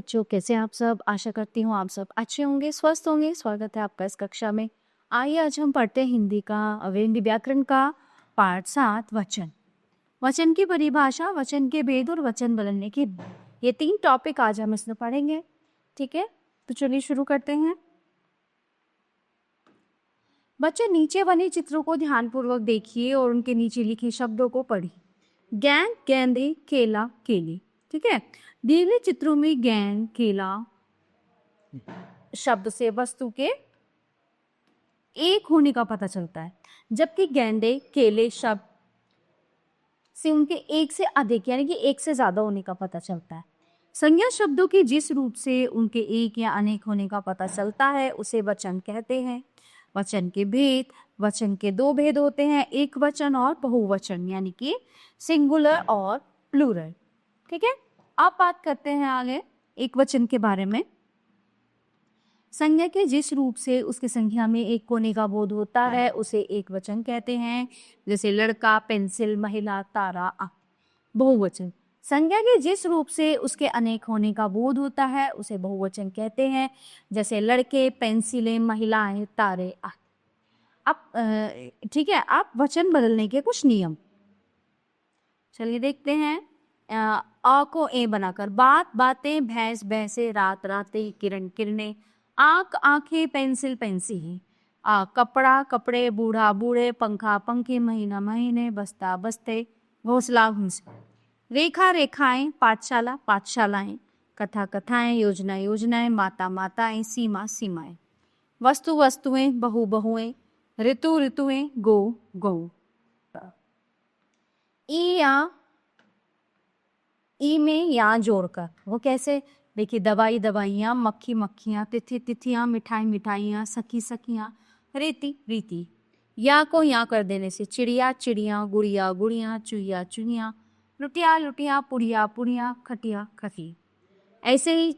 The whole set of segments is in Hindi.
बच्चों, कैसे हैं आप सब? आशा करती हूँ आप सब अच्छे होंगे, स्वस्थ होंगे। स्वागत है आपका इस कक्षा में। आइए आज हम पढ़ते हैं हिंदी का हिंदी व्याकरण का पाठ 7 वचन। वचन की परिभाषा, वचन के भेद और वचन बदलने की, ये 3 टॉपिक आज हम इसमें पढ़ेंगे। ठीक है, तो चलिए शुरू करते हैं। बच्चे नीचे बने चित्रों को ध्यानपूर्वक देखिए और उनके नीचे लिखे शब्दों को पढ़िए। गेंद, गेंदे, केला, केले। ठीक है, दिए गए चित्रों में गेंद, केला शब्द से वस्तु के एक होने का पता चलता है, जबकि गेंदे, केले शब्द से उनके एक से अधिक यानी कि एक से ज्यादा होने का पता चलता है। संज्ञा शब्दों की जिस रूप से उनके एक या अनेक होने का पता चलता है उसे वचन कहते हैं। वचन के भेद, वचन के 2 भेद होते हैं, एक वचन और बहुवचन यानी कि सिंगुलर और प्लूरल। ठीक है, अब बात करते हैं आगे एक वचन के बारे में। संज्ञा के जिस रूप से उसकी संख्या में एक होने का बोध होता है उसे एक वचन कहते हैं, जैसे लड़का, पेंसिल, महिला, तारा। बहुवचन संज्ञा के जिस रूप से उसके अनेक होने का बोध होता है उसे बहुवचन कहते हैं, जैसे लड़के, पेंसिलें, महिलाएं, तारे। अब ठीक है, आप वचन बदलने के कुछ नियम चलिए देखते हैं। अ को ए बनाकर बात, बातें, भैंस, भैंसे, रात, रातें, किरण, किरणें, आंख, आंखें, पेंसिल, पेंसिलें। कपड़ा, कपड़े, बूढ़ा, बूढ़े, पंखा, पंखे, महीना, महीने, बस्ता, बस्ते, घोंसला, घोंसले। रेखा, रेखाएं, पाठशाला, पाठशालाएं, कथा, कथाएं, योजना, योजनाएं, माता, माताएं, सीमा, सीमाएं। वस्तु, वस्तुएं, बहु, बहुएं, ऋतु, ऋतुएं, गो, गौ। ई में या जोड़कर, वो कैसे? देखिए, दवाई, दवाइयाँ, मक्खी, मक्खियाँ, तिथि, तिथियाँ, मिठाई, मिठाइयाँ, सखी, सखियाँ, रीति, रीति। या को या कर देने से चिड़िया, चिड़िया, गुड़िया, गुड़िया, चुईया, चुईया, लुटिया, लुटिया, पुड़िया, पुड़िया, खटिया, खटी। ऐसे ही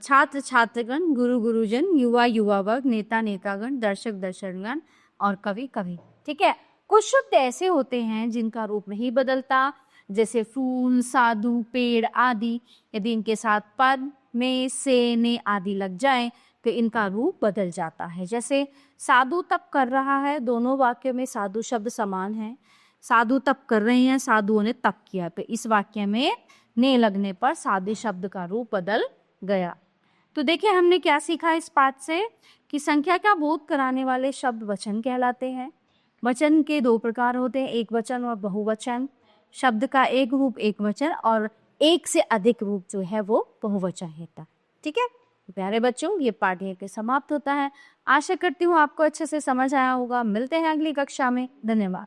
छात्र, छात्रगण, गुरु, गुरुजन, युवा, युवा वर्ग, नेता, नेतागण, दर्शक, दर्शकगण और कवि, कवि। ठीक है, कुछ शब्द ऐसे होते हैं जिनका रूप नहीं बदलता, जैसे फूल, साधु, पेड़ आदि। यदि इनके साथ पद, में, से, ने आदि लग जाए तो इनका रूप बदल जाता है। जैसे साधु तप कर रहा है, दोनों वाक्यों में साधु शब्द समान है। साधु तप कर रहे हैं, साधुओं ने तप किया, तो इस वाक्य में ने लगने पर साधु शब्द का रूप बदल गया। तो देखिए, हमने क्या सीखा इस पाठ से कि संख्या का बोध कराने वाले शब्द वचन कहलाते हैं। वचन के 2 प्रकार होते हैं, एक वचन और बहुवचन। शब्द का एक रूप एक वचन और एक से अधिक रूप जो है वो बहुवचन होता। ठीक है प्यारे बच्चों, ये पाठ यहीं पे समाप्त होता है। आशा करती हूँ आपको अच्छे से समझ आया होगा। मिलते हैं अगली कक्षा में। धन्यवाद।